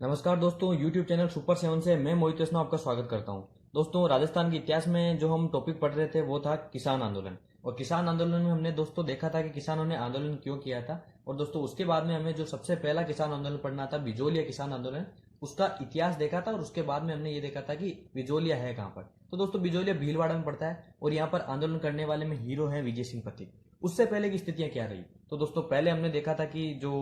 नमस्कार दोस्तों, YouTube channel super seven से मैं मोहित वैष्णव आपका स्वागत करता हूं। दोस्तों, राजस्थान के इतिहास में जो हम टॉपिक पढ़ रहे थे वो था किसान आंदोलन। और किसान आंदोलन में हमने दोस्तों देखा था कि किसानों ने आंदोलन क्यों किया था। और दोस्तों उसके बाद में हमें जो सबसे पहला किसान आंदोलन पढ़ना था, बिजोलिया किसान आंदोलन, उसका इतिहास देखा था। और उसके बाद में हमने ये देखा था कि बिजोलिया है कहाँ पर। तो दोस्तों बिजोलिया भीलवाड़ा में पड़ता है और यहाँ पर आंदोलन करने वाले में हीरो है विजय सिंह पथिक। उससे पहले की स्थितियां क्या रही, तो दोस्तों पहले हमने देखा था कि जो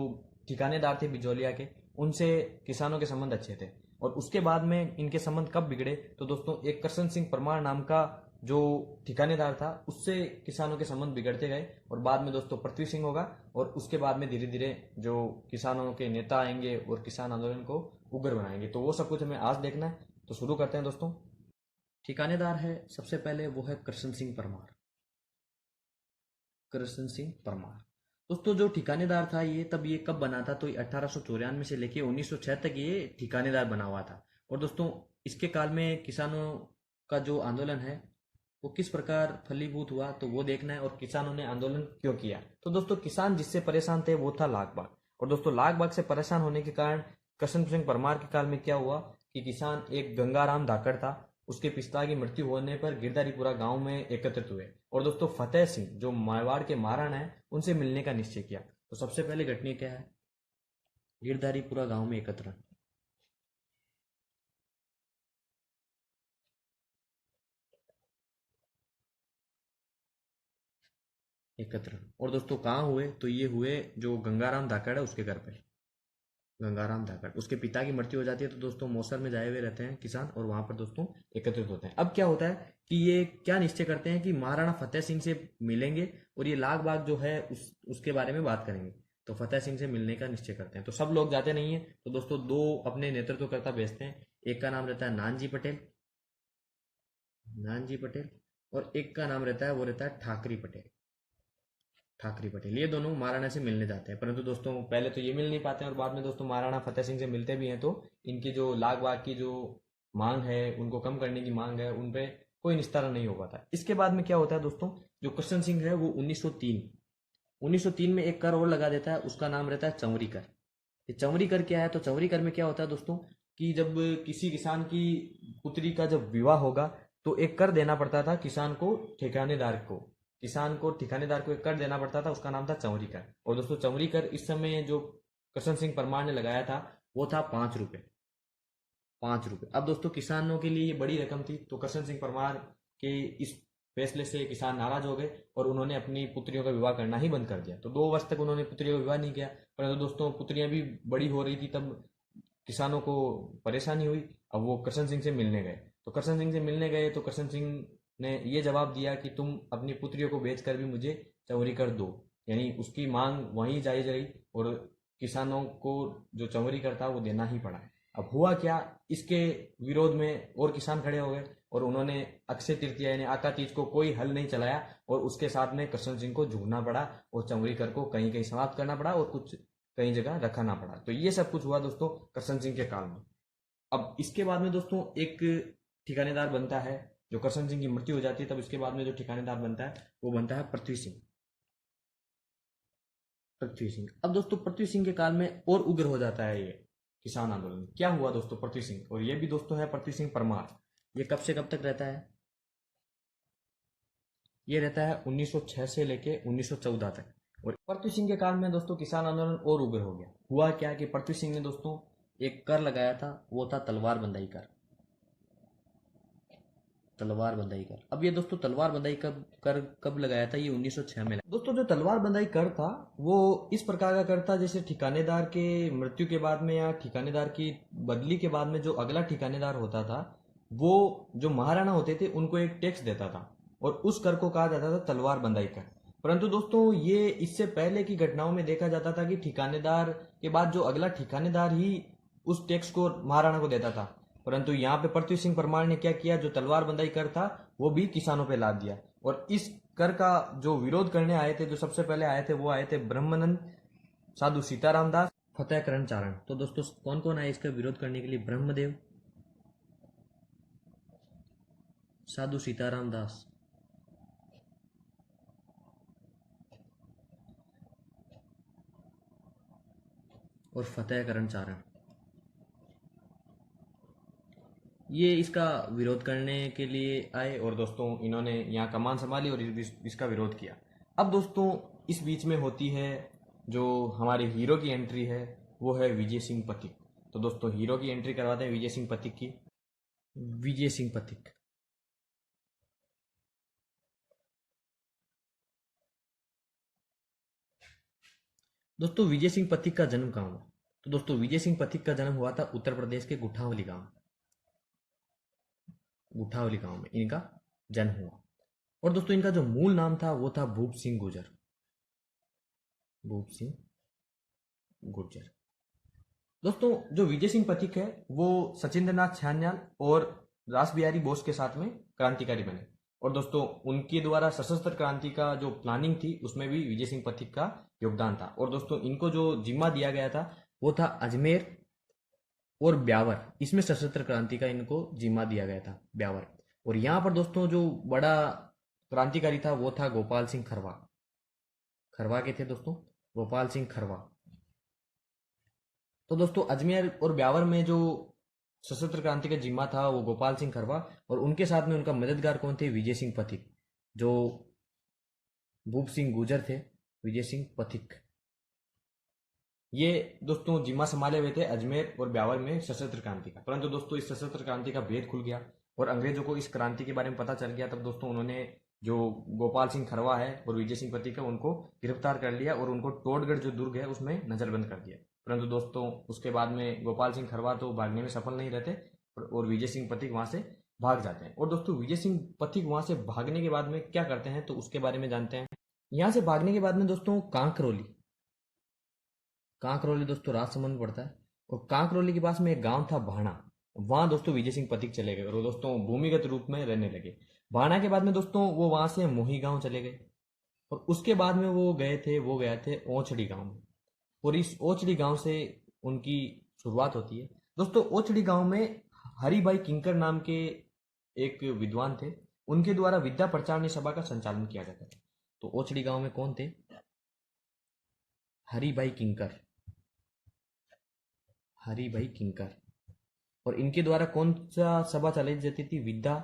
ठिकानेदार थे बिजोलिया के, उनसे किसानों के संबंध अच्छे थे। और उसके बाद में इनके संबंध कब बिगड़े, तो दोस्तों एक करशन सिंह परमार नाम का जो ठिकानेदार था उससे किसानों के संबंध बिगड़ते गए। और बाद में दोस्तों पृथ्वी सिंह होगा। और उसके बाद में धीरे धीरे जो किसानों के नेता आएंगे और किसान आंदोलन को उग्र बनाएंगे। तो वो सब कुछ हमें आज देखना है, तो शुरू करते हैं दोस्तों। ठिकानेदार है सबसे पहले, वो है करशन सिंह परमार। करशन सिंह परमार दोस्तों जो ठिकानेदार था, ये कब बना था, तो ये 1894 से लेके 1906 तक ये ठिकानेदार बना हुआ था। और दोस्तों इसके काल में किसानों का जो आंदोलन है वो किस प्रकार फलीभूत हुआ, तो वो देखना है। और किसानों ने आंदोलन क्यों किया, तो दोस्तों किसान जिससे परेशान थे वो था लाख बाग। और दोस्तों लाख बाग से परेशान होने के कारण करशन सिंह परमार के काल में क्या हुआ कि किसान एक गंगाराम धाकड़ था, उसके पिता की मृत्यु होने पर गिरधारीपुरा गांव में एकत्रित हुए। और दोस्तों फतेह सिंह जो मारवाड़ के महाराणा है उनसे मिलने का निश्चय किया। तो सबसे पहले घटना क्या है, गिरधारीपुरा गांव में एकत्र। और दोस्तों कहाँ हुए, तो ये हुए जो गंगाराम धाकड़ है उसके घर पे। गंगाराम धाकड़, उसके पिता की मृत्यु हो जाती है, तो दोस्तों मौसर में जाए हुए रहते हैं किसान और वहां पर दोस्तों एकत्रित होते हैं। अब क्या होता है कि ये क्या निश्चय करते हैं कि महाराणा फतेह सिंह से मिलेंगे और ये लाख बाग जो है उसके बारे में बात करेंगे। तो फतेह सिंह से मिलने का निश्चय करते हैं। तो सब लोग जाते नहीं है, तो दोस्तों दो अपने नेतृत्वकर्ता भेजते हैं। एक का नाम रहता है नानजी पटेल, नानजी पटेल। और एक का नाम रहता है, वो रहता है ठाकरी पटेल, ठाकरे पटेल। ये दोनों महाराणा से मिलने जाते हैं, परंतु दोस्तों पहले तो ये मिल नहीं पाते हैं और बाद में दोस्तों महाराणा फतेह सिंह से मिलते भी हैं तो इनकी जो लाख बाग की जो मांग है, उनको कम करने की मांग है, उन पे कोई निस्तारा नहीं हो पाता। इसके बाद में क्या होता है दोस्तों, जो कृष्ण सिंह है वो 1903 में एक कर और लगा देता है, उसका नाम रहता है चौरी कर। ये चौरी कर क्या है, तो चौरी कर में क्या होता है दोस्तों कि जब किसी किसान की पुत्री का जब विवाह होगा तो एक कर देना पड़ता था किसान को, ठेकानेदार को। किसान को ठिकानेदार को एक कर देना पड़ता था, उसका नाम था चौरी कर। और दोस्तों चौरी कर इस समय जो करशन सिंह परमार ने लगाया था वो था 5 रुपए। 5 रुपए। अब दोस्तों किसानों के लिए ये बड़ी रकम थी, तो करशन सिंह परमार के इस फैसले से किसान नाराज हो गए और उन्होंने अपनी पुत्रियों का विवाह करना ही बंद कर दिया। तो 2 वर्ष तक उन्होंने पुत्रियों का विवाह नहीं किया। परंतु दोस्तों पुत्रियां भी बड़ी हो रही थी, तब किसानों को परेशानी हुई। अब वो करशन सिंह से मिलने गए, तो करशन सिंह से मिलने गए तो करशन सिंह ने ये जवाब दिया कि तुम अपनी पुत्रियों को बेचकर भी मुझे चौरी कर दो। यानी उसकी मांग वहीं जायज रही और किसानों को जो चौरी करता वो देना ही पड़ा। अब हुआ क्या, इसके विरोध में और किसान खड़े हो गए और उन्होंने अक्षय तृतीया यानी आका तीज को कोई हल नहीं चलाया। और उसके साथ में कृष्ण सिंह को झुकना पड़ा और चौरी कर को कहीं कहीं समाप्त करना पड़ा और कुछ कई जगह रखाना पड़ा। तो ये सब कुछ हुआ दोस्तों करशन सिंह के काल में। अब इसके बाद में दोस्तों एक ठिकानेदार बनता है, जो करशन सिंह की मृत्यु हो जाती है तब इसके बाद में जो ठिकानेदार बनता है वो बनता है पृथ्वी सिंह। पृथ्वी सिंह, अब दोस्तों पृथ्वी सिंह के काल में और उग्र हो जाता है ये किसान आंदोलन। क्या हुआ दोस्तों पृथ्वी सिंह, और ये भी दोस्तों है पृथ्वी सिंह परमार। ये कब से कब तक रहता है, ये रहता है 1906 से लेके 1914 तक। और पृथ्वी सिंह के काल में दोस्तों किसान आंदोलन और उग्र हो गया। हुआ क्या कि पृथ्वी सिंह ने दोस्तों एक कर लगाया था, वो था तलवार बंदाई कर। तलवार बंदाई कर, अब ये दोस्तों तलवार बंदाई कब लगाया था, ये 1906 में लगाया। दोस्तों जो तलवार बंदाई कर था वो इस प्रकार का कर था, जैसे ठिकानेदार के मृत्यु के बाद में या ठिकानेदार की बदली के बाद में जो अगला ठिकानेदार होता था वो जो महाराणा होते थे उनको एक टैक्स देता था और उस कर को कहा जाता था तलवार बंदाई कर। परंतु दोस्तों ये इससे पहले की घटनाओं में देखा जाता था कि ठिकानेदार के बाद जो अगला ठिकानेदार ही उस टैक्स को महाराणा को देता था। परंतु यहाँ पे पृथ्वी सिंह परमार ने क्या किया, जो तलवार बंदाई कर था वो भी किसानों पे लाद दिया। और इस कर का जो विरोध करने आए थे, जो सबसे पहले आए थे वो आए थे ब्रह्मानंद, साधु सीताराम दास, फतेह करण चारण। तो दोस्तों कौन कौन आए इसका विरोध करने के लिए, ब्रह्मदेव, साधु सीताराम दास और फतेह करण चारण। ये इसका विरोध करने के लिए आए और दोस्तों इन्होंने यहाँ कमान संभाली और इसका विरोध किया। अब दोस्तों इस बीच में होती है जो हमारे हीरो की एंट्री है, वो है विजय सिंह पथिक। तो दोस्तों हीरो की एंट्री करवाते हैं विजय सिंह पथिक की। विजय सिंह पथिक। दोस्तों विजय सिंह पथिक का जन्म कहाँ हुआ? तो दोस्तों विजय सिंह पथिक का जन्म हुआ था उत्तर प्रदेश के गुठावली गांव, गुठावली गांव में इनका जन्म हुआ। और दोस्तों इनका जो मूल नाम था वो था भूप सिंह गुर्जर, भूप सिंह गुर्जर। दोस्तों जो विजय सिंह पथिक है वो सचिंद्र नाथ छान्याल और रास बिहारी बोस के साथ में क्रांतिकारी बने। और दोस्तों उनके द्वारा सशस्त्र क्रांति का जो प्लानिंग थी उसमें भी विजय सिंह पथिक का योगदान था। और दोस्तों इनको जो जिम्मा दिया गया था वो था अजमेर और ब्यावर, इसमें सशस्त्र क्रांति का इनको जिम्मा दिया गया था, ब्यावर। और यहाँ पर दोस्तों जो बड़ा क्रांतिकारी था वो था गोपाल सिंह खरवा। खरवा के थे दोस्तों, गोपाल सिंह खरवा। तो दोस्तों अजमेर और ब्यावर में जो सशस्त्र क्रांति का जिम्मा था वो गोपाल सिंह खरवा, और उनके साथ में उनका मददगार कौन थे? विजय सिंह पथिक, जो भूप सिंह गुर्जर थे, विजय सिंह पथिक। ये दोस्तों जिम्मा संभाले हुए थे अजमेर और ब्यावर में सशस्त्र क्रांति का। परंतु दोस्तों इस सशस्त्र क्रांति का भेद खुल गया और अंग्रेजों को इस क्रांति के बारे में पता चल गया। तब दोस्तों उन्होंने जो गोपाल सिंह खरवा है और विजय सिंह पथिक है उनको गिरफ्तार कर लिया और उनको टोडगढ़ जो दुर्ग है उसमें नजरबंद कर दिया। परंतु दोस्तों उसके बाद में गोपाल सिंह खरवा तो भागने में सफल नहीं रहते और विजय सिंह पथिक वहां से भाग जाते हैं। और दोस्तों विजय सिंह पथिक वहां से भागने के बाद में क्या करते हैं तो उसके बारे में जानते हैं। यहाँ से भागने के बाद में दोस्तों कांकरोली, कांकरोली दोस्तों राजसमंद पड़ता है, और कांकरोली के पास में एक गांव था भाणा, वहां दोस्तों विजय सिंह पथिक चले गए और वो दोस्तों भूमिगत रूप में रहने लगे। भाणा के बाद में दोस्तों वो वहां से मोही गांव चले गए और उसके बाद में वो गए थे ओछड़ी गांव में। और इस ओछड़ी गांव से उनकी शुरुआत होती है। दोस्तों ओछड़ी गांव में हरिभाई किंकर नाम के एक विद्वान थे, उनके द्वारा विद्या प्रचारणी सभा का संचालन किया जाता था। तो ओछड़ी गांव में कौन थे? हरिभाई किंकर, हरिभाई किंकर। और इनके द्वारा कौन सा सभा चलाई जाती थी? विद्या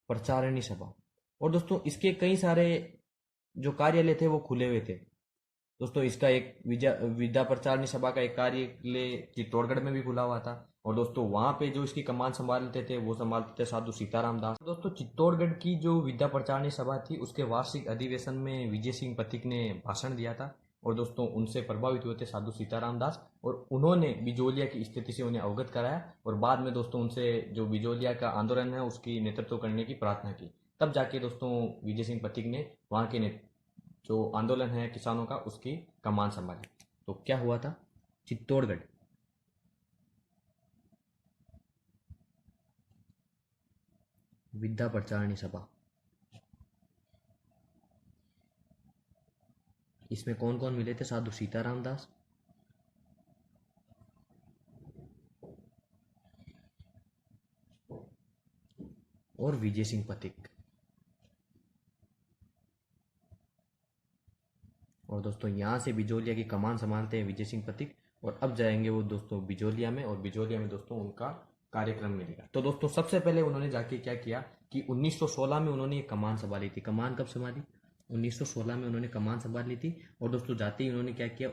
प्रचारणी सभा। और दोस्तों इसके कई सारे जो कार्यालय थे वो खुले हुए थे। दोस्तों इसका एक विद्या प्रचारणी सभा का एक कार्यालय चित्तौड़गढ़ में भी खुला हुआ था। और दोस्तों वहां पे जो इसकी कमान संभालते थे वो संभालते थे साधु सीताराम दास। दोस्तों चित्तौड़गढ़ की जो विद्या प्रचारणी सभा थी उसके वार्षिक अधिवेशन में विजय सिंह पथिक ने भाषण दिया था और दोस्तों उनसे प्रभावित हुए थे साधु सीताराम दास और उन्होंने बिजोलिया की स्थिति से उन्हें अवगत कराया और बाद में दोस्तों उनसे जो बिजोलिया का आंदोलन है उसकी नेतृत्व करने की प्रार्थना की। तब जाके दोस्तों विजय सिंह पथिक ने वहां के जो आंदोलन है किसानों का उसकी कमान संभाली। तो क्या हुआ था? चित्तौड़गढ़, विद्या प्रचारणी सभा। इसमें कौन कौन मिले थे? साधु सीताराम दास, और विजय सिंह पथिक। और दोस्तों यहाँ से बिजोलिया की कमान संभालते हैं विजय सिंह पथिक और अब जाएंगे वो दोस्तों बिजोलिया में, और बिजोलिया में दोस्तों उनका कार्यक्रम मिलेगा। तो दोस्तों सबसे पहले उन्होंने जाके क्या किया कि 1916 में उन्होंने एक कमान संभाली थी। कमान कब संभाली? 1916 में उन्होंने कमान संभाल ली थी। और दोस्तों जाते ही उन्होंने क्या किया?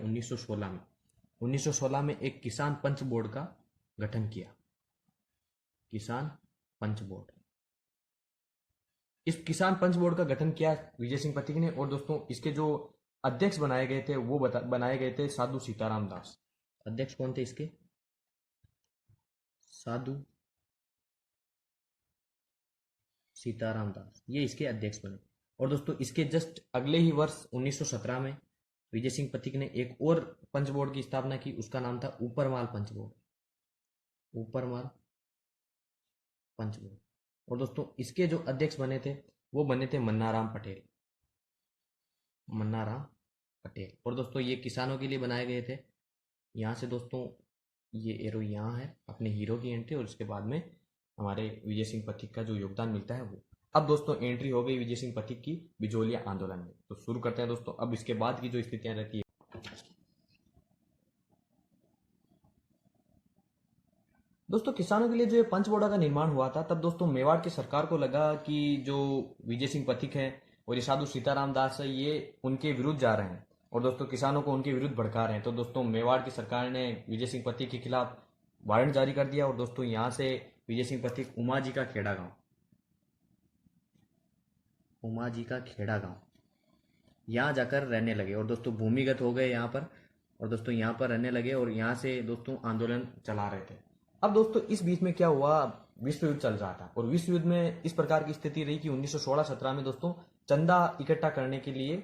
1916 में एक किसान पंच बोर्ड का गठन किया, किसान पंच बोर्ड। इस किसान पंच बोर्ड का गठन किया विजय सिंह पथिक ने और दोस्तों इसके जो अध्यक्ष बनाए गए थे वो बनाए गए थे साधु सीताराम दास। अध्यक्ष कौन थे इसके? साधु सीताराम दास, ये इसके अध्यक्ष बने। और दोस्तों इसके जस्ट अगले ही वर्ष 1917 में विजय सिंह पथिक ने एक और पंच बोर्ड की स्थापना की, उसका नाम था ऊपरमाल पंच बोर्ड, ऊपरमाल पंच बोर्ड। और दोस्तों इसके जो अध्यक्ष बने थे वो बने थे मन्नाराम पटेल, मन्नाराम पटेल। और दोस्तों ये किसानों के लिए बनाए गए थे। यहाँ से दोस्तों ये एरो यहाँ है अपने हीरो की एंट्री और उसके बाद में हमारे विजय सिंह पथिक का जो योगदान मिलता है वो। अब दोस्तों एंट्री हो गई विजय सिंह पथिक की बिजोलिया आंदोलन में। तो शुरू करते हैं दोस्तों। अब इसके बाद की जो स्थितियां रहती है दोस्तों किसानों के लिए जो ये पंच बोर्डा का निर्माण हुआ था, तब दोस्तों मेवाड़ की सरकार को लगा कि जो विजय सिंह पथिक है और ये साधु सीताराम दास है, ये उनके विरुद्ध जा रहे हैं और दोस्तों किसानों को उनके विरुद्ध भड़का रहे हैं। तो दोस्तों मेवाड़ की सरकार ने विजय सिंह पथिक के खिलाफ वारंट जारी कर दिया और दोस्तों यहाँ से विजय सिंह पथिक उमा जी का खेड़ा गांव, उमा जी का खेड़ा गांव, यहाँ जाकर रहने लगे और दोस्तों भूमिगत हो गए यहाँ पर और दोस्तों यहाँ पर रहने लगे और यहाँ से दोस्तों आंदोलन चला रहे थे। अब दोस्तों इस बीच में क्या हुआ, विश्व युद्ध चल रहा था और विश्व युद्ध में इस प्रकार की स्थिति रही कि 1916-17 में दोस्तों चंदा इकट्ठा करने के लिए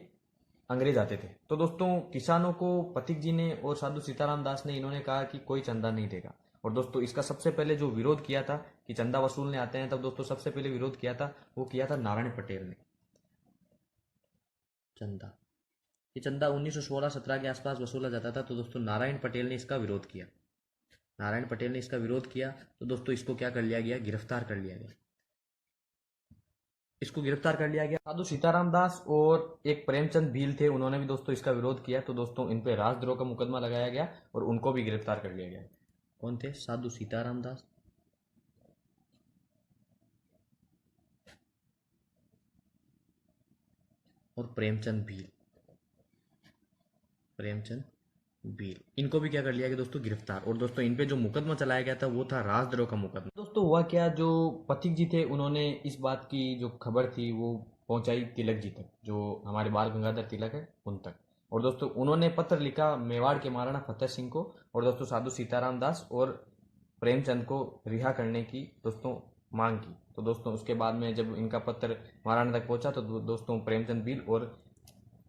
अंग्रेज आते थे। तो दोस्तों किसानों को पथिक जी ने और साधु सीताराम दास ने इन्होंने कहा कि कोई चंदा नहीं देगा और दोस्तों इसका सबसे पहले जो विरोध किया था कि चंदा वसूलने आते हैं, तब दोस्तों सबसे पहले विरोध किया था, वो किया था नारायण पटेल ने। चंदा, ये चंदा 1916-17 के आसपास वसूला जाता था, तो दोस्तों नारायण पटेल ने इसका विरोध किया। नारायण पटेल ने इसका विरोध किया तो दोस्तों इसको क्या कर लिया गया, गिरफ्तार कर लिया गया। इसको गिरफ्तार कर लिया गया। साधु सीताराम दास और एक प्रेमचंद भील थे, उन्होंने भी दोस्तों इसका विरोध किया, तो दोस्तों इन पे राजद्रोह का मुकदमा लगाया गया और उनको भी गिरफ्तार कर लिया गया। कौन थे? साधु सीताराम दास और प्रेमचंद भील, प्रेमचंद भील, इनको भी क्या कर लिया गया दोस्तों, गिरफ्तार। और दोस्तों इन पे जो मुकदमा चलाया गया था वो था राजद्रोह का मुकदमा। दोस्तों हुआ क्या, जो पथिक जी थे उन्होंने इस बात की जो खबर थी वो पहुंचाई तिलक जी तक, जो हमारे बाल गंगाधर तिलक है उन तक। और दोस्तों उन्होंने पत्र लिखा मेवाड़ के महाराणा फतेह सिंह को और दोस्तों साधु सीताराम दास और प्रेमचंद को रिहा करने की दोस्तों मांग की। तो दोस्तों उसके बाद में जब इनका पत्र महाराणा तक पहुंचा तो दोस्तों प्रेमचंद भील और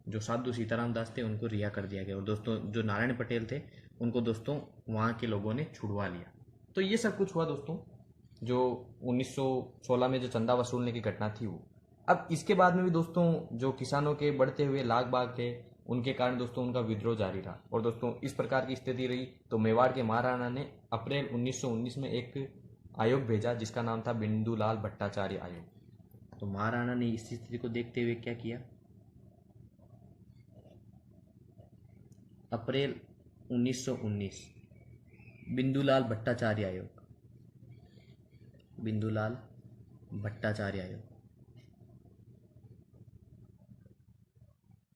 जो साधु सीताराम दास थे उनको रिहा कर दिया गया और दोस्तों जो नारायण पटेल थे उनको दोस्तों वहाँ के लोगों ने छुड़वा लिया। तो ये सब कुछ हुआ दोस्तों जो 1916 में जो चंदा वसूलने की घटना थी वो। अब इसके बाद में भी दोस्तों जो किसानों के बढ़ते हुए लाग बाग थे, उनके कारण दोस्तों उनका विद्रोह जारी रहा और दोस्तों इस प्रकार की स्थिति रही। तो मेवाड़ के महाराणा ने अप्रैल 1919 में एक आयोग भेजा जिसका नाम था बिंदुलाल भट्टाचार्य आयोग। तो महाराणा ने इस स्थिति को देखते हुए क्या किया, अप्रैल 1919 बिंदुलाल भट्टाचार्य आयोग, बिंदुलाल भट्टाचार्य आयोग,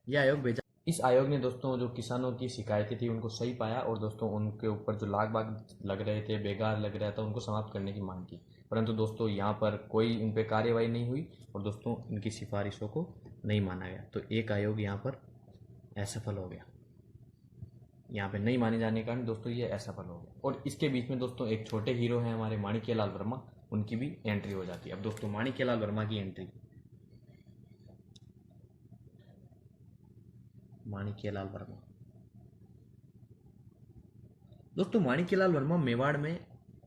यह आयोग भेजा। इस आयोग ने दोस्तों जो किसानों की शिकायतें थी उनको सही पाया और दोस्तों उनके ऊपर जो लाग बाग लग रहे थे, बेगार लग रहा था, उनको समाप्त करने की मांग की। परंतु दोस्तों यहाँ पर कोई इन पर कार्यवाही नहीं हुई और दोस्तों इनकी सिफारिशों को नहीं माना गया। तो एक आयोग यहाँ पर असफल हो गया, यहाँ पे नहीं माने जाने के कारण दोस्तों ये असफल हो गया। और इसके बीच में दोस्तों एक छोटे हीरो हैं हमारे माणिक्यलाल वर्मा, उनकी भी एंट्री हो जाती है। अब दोस्तों माणिक्यलाल वर्मा की एंट्री, माणिक्यलाल वर्मा, दोस्तों माणिक्यलाल वर्मा मेवाड़ में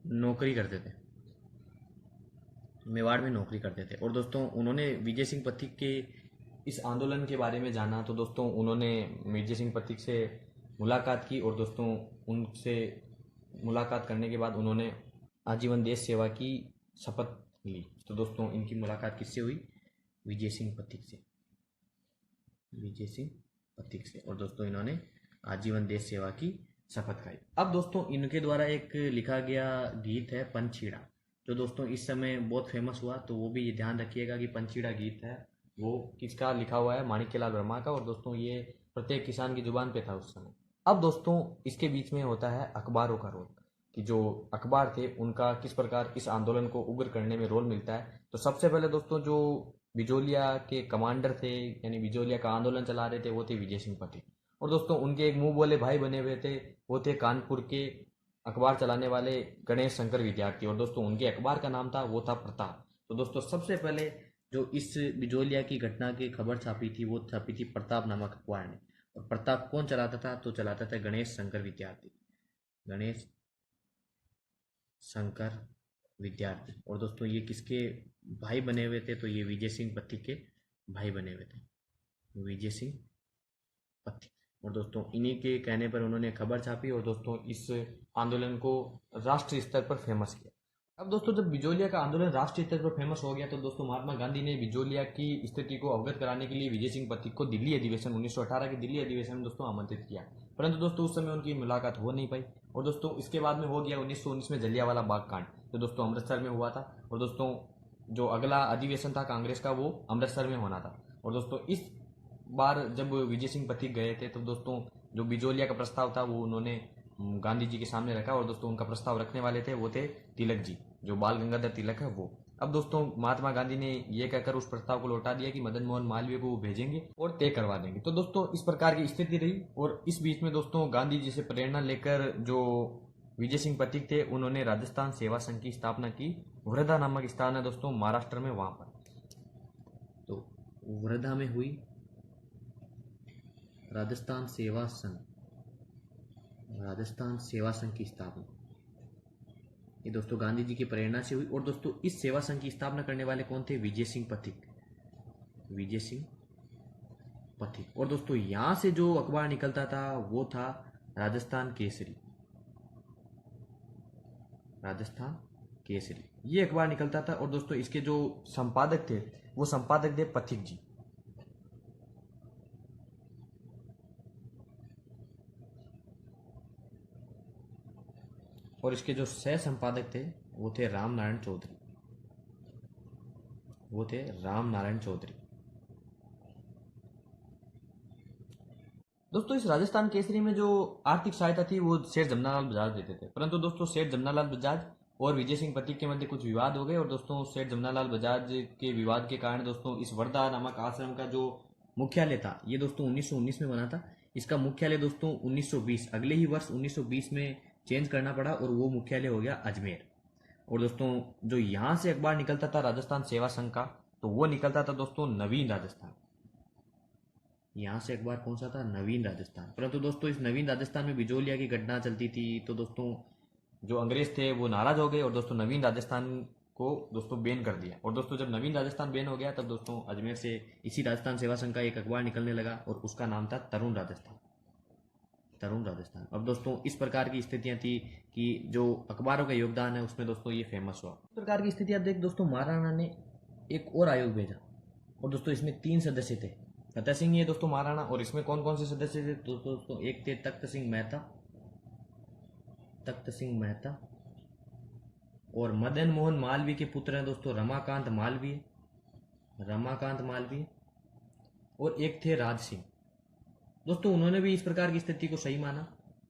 नौकरी करते थे, मेवाड़ में नौकरी करते थे और दोस्तों उन्होंने विजय सिंह पथिक के इस आंदोलन के बारे में जाना। तो दोस्तों उन्होंने विजय सिंह पथिक से मुलाकात की और दोस्तों उनसे मुलाकात करने के बाद उन्होंने आजीवन देश सेवा की शपथ ली। तो दोस्तों इनकी मुलाकात किससे हुई, विजय सिंह पथिक से, विजय सिंह पथिक से। और दोस्तों इन्होंने आजीवन देश सेवा की शपथ खाई। अब दोस्तों इनके द्वारा एक लिखा गया गीत है पंछीड़ा, जो दोस्तों इस समय बहुत फेमस हुआ। तो वो भी ये ध्यान रखिएगा कि पंछीड़ा गीत है वो किसका लिखा हुआ है, माणिक्यलाल वर्मा का। और दोस्तों ये प्रत्येक किसान की जुबान पे था उस समय। अब दोस्तों इसके बीच में होता है अखबारों का रोल, कि जो अखबार थे उनका किस प्रकार इस आंदोलन को उग्र करने में रोल मिलता है। तो सबसे पहले दोस्तों जो बिजोलिया के कमांडर थे, यानी बिजोलिया का आंदोलन चला रहे थे, वो थे विजय सिंह पथिक। और दोस्तों उनके एक मुंह बोले भाई बने हुए थे, वो थे कानपुर के अखबार चलाने वाले गणेश शंकर विद्यार्थी। और दोस्तों उनके अखबार का नाम था, वो था प्रताप। तो दोस्तों सबसे पहले जो इस बिजोलिया की घटना की खबर छापी थी वो छापी थी प्रताप नामक अखबार ने। और प्रताप कौन चलाता था, तो चलाता था गणेश शंकर विद्यार्थी, गणेश शंकर विद्यार्थी। और दोस्तों ये किसके भाई बने हुए थे, तो ये विजय सिंह पथिक के भाई बने हुए थे, विजय सिंह पथिक। और दोस्तों इन्हीं के कहने पर उन्होंने खबर छापी और दोस्तों इस आंदोलन को राष्ट्रीय स्तर पर फेमस किया। अब दोस्तों जब बिजोलिया का आंदोलन राष्ट्रीय स्तर पर फेमस हो गया तो दोस्तों महात्मा गांधी ने बिजोलिया की स्थिति को अवगत कराने के लिए विजय सिंह पथिक को दिल्ली अधिवेशन 1918 के दिल्ली अधिवेशन में दोस्तों आमंत्रित किया। परंतु दोस्तों उस समय उनकी मुलाकात हो नहीं पाई। और दोस्तों इसके बाद में हो गया 1919 में जलियांवाला बाग कांड, जो दोस्तों अमृतसर में हुआ था। और दोस्तों जो अगला अधिवेशन था कांग्रेस का वो अमृतसर में होना था। और दोस्तों इस बार जब विजय सिंह पथिक गए थे तो दोस्तों जो बिजोलिया का प्रस्ताव था वो उन्होंने गांधी जी के सामने रखा। और दोस्तों उनका प्रस्ताव रखने वाले थे वो थे तिलक जी, जो बाल गंगाधर तिलक है वो। अब दोस्तों महात्मा गांधी ने यह कहकर उस प्रस्ताव को लौटा दिया कि मदन मोहन मालवीय को वो भेजेंगे और तय करवा देंगे। तो दोस्तों इस प्रकार की स्थिति रही। और इस बीच में दोस्तों गांधी जी से प्रेरणा लेकर जो विजय सिंह पथिक थे उन्होंने राजस्थान सेवा संघ की स्थापना की। वर्धा नामक स्थान है दोस्तों महाराष्ट्र में, वहां पर तो वर्धा में हुई राजस्थान सेवा संघ, राजस्थान सेवा संघ की स्थापना। ये दोस्तों गांधी जी की प्रेरणा से हुई। और दोस्तों इस सेवा संघ की स्थापना करने वाले कौन थे? विजय सिंह पथिक, विजय सिंह पथिक। और दोस्तों यहां से जो अखबार निकलता था वो था राजस्थान केसरी, राजस्थान केसरी ये अखबार निकलता था। और दोस्तों इसके जो संपादक थे वो संपादक थे पथिक जी। और इसके जो सह संपादक थे वो थे राम नारायण चौधरी, वो थे राम नारायण चौधरी। दोस्तों इस राजस्थान केसरी में जो आर्थिक सहायता थी वो सेठ जमनालाल बजाज देते थे। परंतु दोस्तों सेठ जमनालाल बजाज और विजय सिंह पथिक के मध्य कुछ विवाद हो गए। और दोस्तों सेठ जमनालाल बजाज के विवाद के कारण दोस्तों इस वर्धा नामक आश्रम का जो मुख्यालय था ये दोस्तों 1919 में बना था। इसका मुख्यालय दोस्तों 1920 अगले ही वर्ष 1920 में चेंज करना पड़ा और वो मुख्यालय हो गया अजमेर। और दोस्तों जो यहाँ से अखबार निकलता था राजस्थान सेवा संघ का तो वो निकलता था दोस्तों नवीन राजस्थान। यहाँ से अखबार कौन सा था? नवीन राजस्थान। परंतु दोस्तों इस नवीन राजस्थान में बिजोलिया की घटना चलती थी तो दोस्तों जो अंग्रेज थे वो नाराज हो गए और दोस्तों नवीन राजस्थान को दोस्तों बैन कर दिया। और दोस्तों जब नवीन राजस्थान बैन हो गया तब दोस्तों अजमेर से इसी राजस्थान सेवा संघ का एक अखबार निकलने लगा और उसका नाम था तरुण राजस्थान, तरुण राजस्थान। अब दोस्तों इस प्रकार की स्थितियां थी कि जो अखबारों का योगदान है उसमें दोस्तों ये फेमस हुआ। इस प्रकार की स्थितियां देख दोस्तों महाराणा ने एक और आयोग भेजा। और दोस्तों इसमें 3 सदस्य थे। फतेह सिंह ये दोस्तों महाराणा। और इसमें कौन कौन से सदस्य थे? दोस्तों एक थे तख्त सिंह मेहता, तख्त सिंह मेहता। और मदन मोहन मालवीय के पुत्र हैं दोस्तों रमाकांत मालवीय, रमाकांत मालवीय। और एक थे राज सिंह। दोस्तों उन्होंने भी इस प्रकार की स्थिति को सही माना।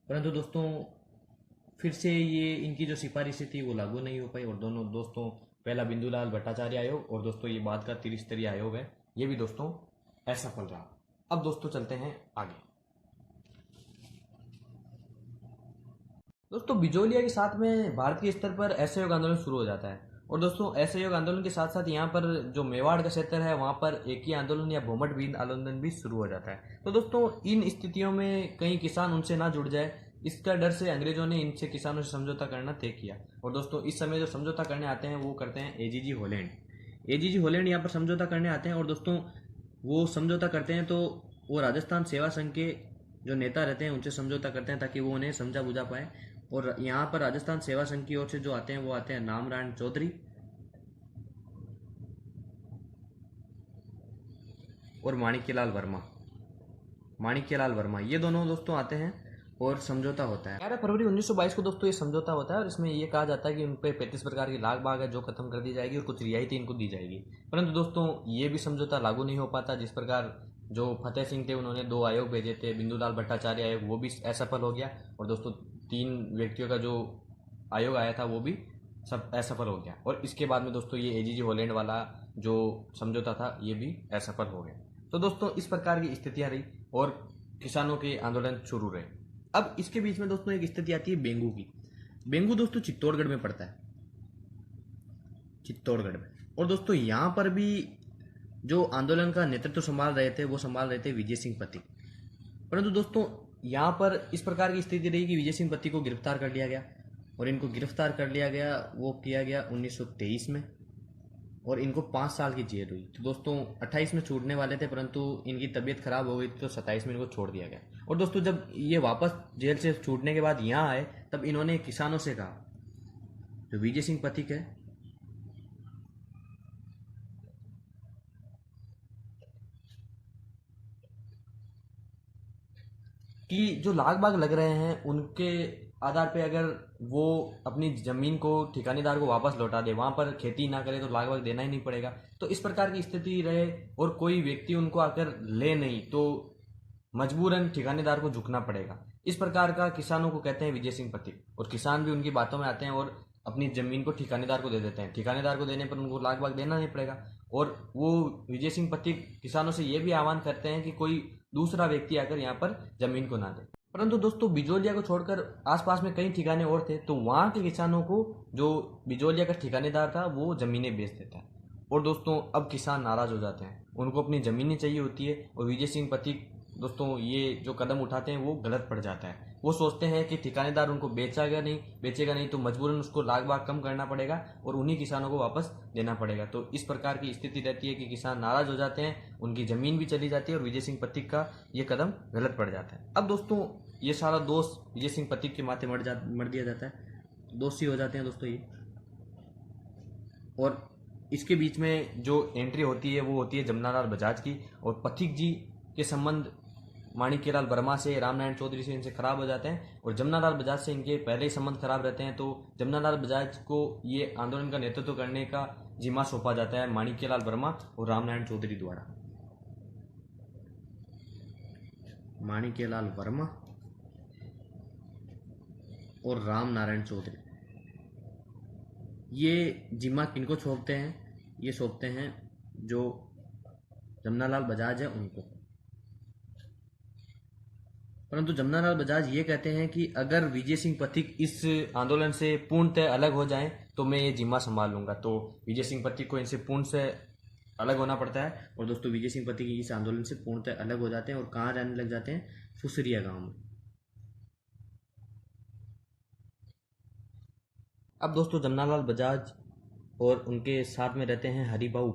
परंतु दोस्तों फिर से ये इनकी जो सिफारिशें थी वो लागू नहीं हो पाई। और दोनों दोस्तों पहला बिंदुलाल भट्टाचार्य आयोग और दोस्तों ये बाद का त्रिस्तरीय आयोग है ये भी दोस्तों असफल रहा। अब दोस्तों चलते हैं आगे। दोस्तों बिजोलिया के साथ में भारतीय स्तर पर असहयोग आंदोलन शुरू हो जाता है। और दोस्तों असहयोग आंदोलन के साथ साथ यहाँ पर जो मेवाड़ का क्षेत्र है वहाँ पर एक ही आंदोलन या भूमट बीन आंदोलन भी शुरू हो जाता है। तो दोस्तों इन स्थितियों में कहीं किसान उनसे ना जुड़ जाए इसका डर से अंग्रेजों ने इनसे किसानों से समझौता करना तय किया। और दोस्तों इस समय जो समझौता करने आते हैं वो करते हैं एजीजी होलैंड। एजीजी होलैंड यहाँ पर समझौता करने आते हैं। और दोस्तों वो समझौता करते हैं तो वो राजस्थान सेवा संघ के जो नेता रहते हैं उनसे समझौता करते हैं ताकि वो उन्हें समझा बुझा पाए। और यहाँ पर राजस्थान सेवा संघ की ओर से जो आते हैं वो आते हैं नामनारायण चौधरी और माणिक्यलाल वर्मा, माणिक्यलाल वर्मा ये दोनों दोस्तों आते हैं और समझौता होता है। 11 फरवरी 1922 को दोस्तों ये समझौता होता है। और इसमें ये कहा जाता है कि उन पर 35 प्रकार की लाग बाग है जो खत्म कर दी जाएगी और कुछ रियायतें इनको दी जाएगी। परंतु दोस्तों ये भी समझौता लागू नहीं हो पाता। जिस प्रकार जो फतेह सिंह थे उन्होंने 2 आयोग भेजे थे, बिंदुलाल भट्टाचार्य आयोग वो भी असफल हो गया। और दोस्तों 3 व्यक्तियों का जो आयोग आया था वो भी सब असफल हो गया। और इसके बाद में दोस्तों ये एजीजी होलैंड वाला जो समझौता था ये भी असफल हो गया। तो दोस्तों इस प्रकार की स्थितियां रही और किसानों के आंदोलन शुरू रहे। अब इसके बीच में दोस्तों एक स्थिति आती है बेंगू की। बेंगू दोस्तों चित्तौड़गढ़ में पड़ता है, चित्तौड़गढ़ में। और दोस्तों यहाँ पर भी जो आंदोलन का नेतृत्व संभाल रहे थे वो संभाल रहे थे विजय सिंह पथिक। परंतु दोस्तों यहाँ पर इस प्रकार की स्थिति रही कि विजय सिंह पथिक को गिरफ्तार कर लिया गया। और इनको गिरफ्तार कर लिया गया वो किया गया 1923 में। और इनको 5 साल की जेल हुई। तो दोस्तों 28 में छूटने वाले थे परंतु इनकी तबीयत खराब हो गई तो 27 में इनको छोड़ दिया गया। और दोस्तों जब ये वापस जेल से छूटने के बाद यहाँ आए तब इन्होंने किसानों से कहा, जो विजय सिंह पथिक है कि जो लाग बाग लग रहे हैं उनके आधार पे अगर वो अपनी ज़मीन को ठिकानेदार को वापस लौटा दे, वहाँ पर खेती ना करे तो लाग बाग देना ही नहीं पड़ेगा। तो इस प्रकार की स्थिति रहे और कोई व्यक्ति उनको आकर ले नहीं तो मजबूरन ठिकानेदार को झुकना पड़ेगा। इस प्रकार का किसानों को कहते हैं विजय सिंह पथिक, और किसान भी उनकी बातों में आते हैं और अपनी ज़मीन को ठिकानेदार को दे देते हैं। ठिकानेदार को देने पर उनको लाग बाग देना नहीं पड़ेगा। और वो विजय सिंह पथिक किसानों से ये भी आह्वान करते हैं कि कोई दूसरा व्यक्ति आकर यहाँ पर ज़मीन को ना दे। परंतु दोस्तों बिजोलिया को छोड़कर आसपास में कई ठिकाने और थे, तो वहाँ के किसानों को जो बिजोलिया का ठिकानेदार था वो ज़मीनें बेच देता है। और दोस्तों अब किसान नाराज़ हो जाते हैं, उनको अपनी ज़मीनें चाहिए होती है, और विजय सिंह पथिक दोस्तों ये जो कदम उठाते हैं वो गलत पड़ जाता है। वो सोचते हैं कि ठिकानेदार उनको बेचेगा नहीं तो मजबूरन उसको लाग बाग कम करना पड़ेगा और उन्हीं किसानों को वापस देना पड़ेगा। तो इस प्रकार की स्थिति रहती है कि किसान नाराज हो जाते हैं, उनकी ज़मीन भी चली जाती है और विजय सिंह पथिक का ये कदम गलत पड़ जाता है। अब दोस्तों ये सारा दोष विजय सिंह पथिक के माथे मर दिया जाता है, दोषी हो जाते हैं दोस्तों ये। और इसके बीच में जो एंट्री होती है वो होती है जमुनालाल बजाज की, और पथिक जी के संबंध माणिक्यलाल वर्मा से, रामनारायण चौधरी से इनसे खराब हो जाते हैं, और जमुनालाल बजाज से इनके पहले ही संबंध खराब रहते हैं। तो जमुनालाल बजाज को ये आंदोलन का नेतृत्व करने का जिम्मा सौंपा जाता है माणिक्यलाल वर्मा और रामनारायण चौधरी द्वारा। माणिक्यलाल वर्मा और रामनारायण चौधरी ये जिम्मा किनको सौंपते हैं? ये सौंपते हैं जो जमुनालाल बजाज है उनको। परंतु जमुनालाल बजाज ये कहते हैं कि अगर विजय सिंह पथिक इस आंदोलन से पूर्णतः अलग हो जाएं तो मैं ये जिम्मा संभाल लूंगा। तो विजय सिंह पथिक को इनसे पूर्ण से अलग होना पड़ता है, और दोस्तों विजय सिंह पथिक इस आंदोलन से पूर्णतः अलग हो जाते हैं और कहाँ रहने लग जाते हैं? फुसरिया गांव में। अब दोस्तों जमुनालाल बजाज और उनके साथ में रहते हैं हरिभाऊ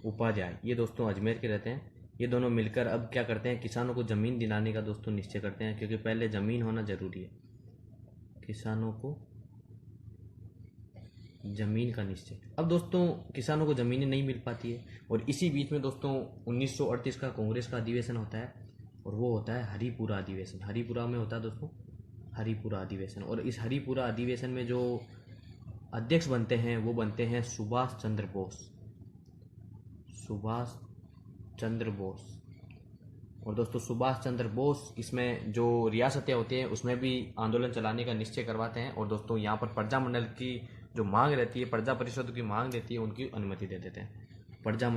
उपाध्याय, ये दोस्तों अजमेर के रहते हैं। ये दोनों मिलकर अब क्या करते हैं? किसानों को ज़मीन दिलाने का दोस्तों निश्चय करते हैं, क्योंकि पहले ज़मीन होना ज़रूरी है। किसानों को ज़मीन का निश्चय। अब दोस्तों किसानों को ज़मीनें नहीं मिल पाती है, और इसी बीच में दोस्तों 1938 का कांग्रेस का अधिवेशन होता है, और वो होता है हरिपुरा अधिवेशन। हरिपुरा में होता है दोस्तों हरिपुरा अधिवेशन, और इस हरिपुरा अधिवेशन में जो अध्यक्ष बनते हैं वो बनते हैं सुभाष चंद्र बोस। और दोस्तों सुभाष चंद्र बोस इसमें जो रियासतें होती हैं उसमें भी आंदोलन चलाने का निश्चय करवाते हैं, और दोस्तों यहाँ पर प्रजा मंडल की जो मांग रहती है, प्रजा परिषद की मांग रहती है, उनकी अनुमति दे देते हैं। प्रजा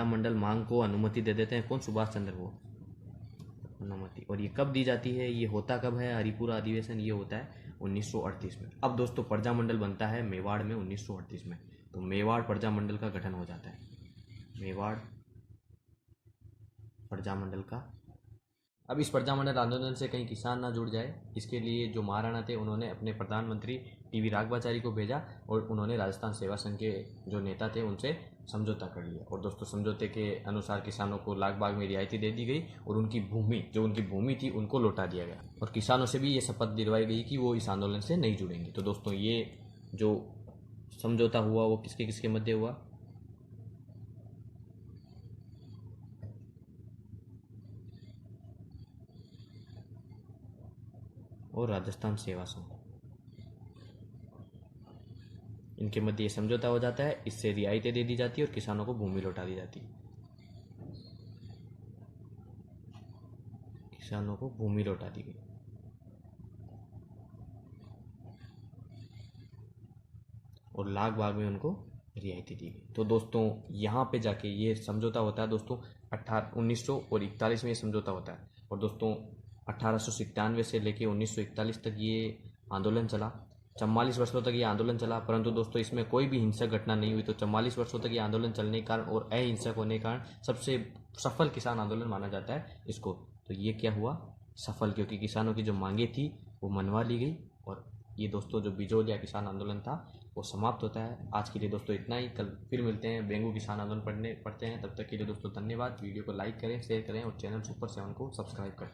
मंडल मांग को अनुमति दे देते हैं कौन? सुभाष चंद्र बोस अनुमति। और ये कब दी जाती है? ये होता कब है हरिपुरा अधिवेशन? ये होता है 1938 में। अब दोस्तों प्रजा मंडल बनता है मेवाड़ में 1938 में, तो मेवाड़ प्रजा मंडल का गठन हो जाता है। मेवाड़ प्रजा मंडल का। अब इस प्रजा मंडल आंदोलन से कहीं किसान ना जुड़ जाए, इसके लिए जो महाराणा थे उन्होंने अपने प्रधानमंत्री टीवी राघवाचारी को भेजा, और उन्होंने राजस्थान सेवा संघ के जो नेता थे उनसे समझौता कर लिया। और दोस्तों समझौते के अनुसार किसानों को लाग बाग में रियायतें दे दी गई, और उनकी भूमि थी उनको लौटा दिया गया, और किसानों से भी ये शपथ दिलवाई गई कि वो इस आंदोलन से नहीं जुड़ेंगे। तो दोस्तों ये जो समझौता हुआ वो किसके किसके मध्य हुआ? और राजस्थान सेवा संघ, इनके मध्य ये समझौता हो जाता है। इससे रियायतें दे दी जाती है और किसानों को भूमि लौटा दी जाती है। किसानों को भूमि लौटा दी गई। और लाग बाग में उनको रियायतें दी गई। तो दोस्तों यहाँ पे जाके ये समझौता होता है दोस्तों 1941 में ये समझौता होता है। और दोस्तों 1897 से लेके 1941 तक ये आंदोलन चला। 44 वर्षों तक ये आंदोलन चला, परंतु दोस्तों इसमें कोई भी हिंसक घटना नहीं हुई। तो 44 वर्षों तक ये आंदोलन चलने के कारण और अहिंसक होने के कारण सबसे सफल किसान आंदोलन माना जाता है इसको। तो ये क्या हुआ? सफल, क्योंकि किसानों की जो मांगे थी वो मनवा ली गई। और ये दोस्तों जो बिजोलिया किसान आंदोलन था वो समाप्त होता है। आज के लिए दोस्तों इतना ही। कल फिर मिलते हैं, बेंगू किसान आंदोलन पढ़ते हैं। तब तक के लिए दोस्तों धन्यवाद। वीडियो को लाइक करें, शेयर करें और चैनल सुपर 7 को सब्सक्राइब करें।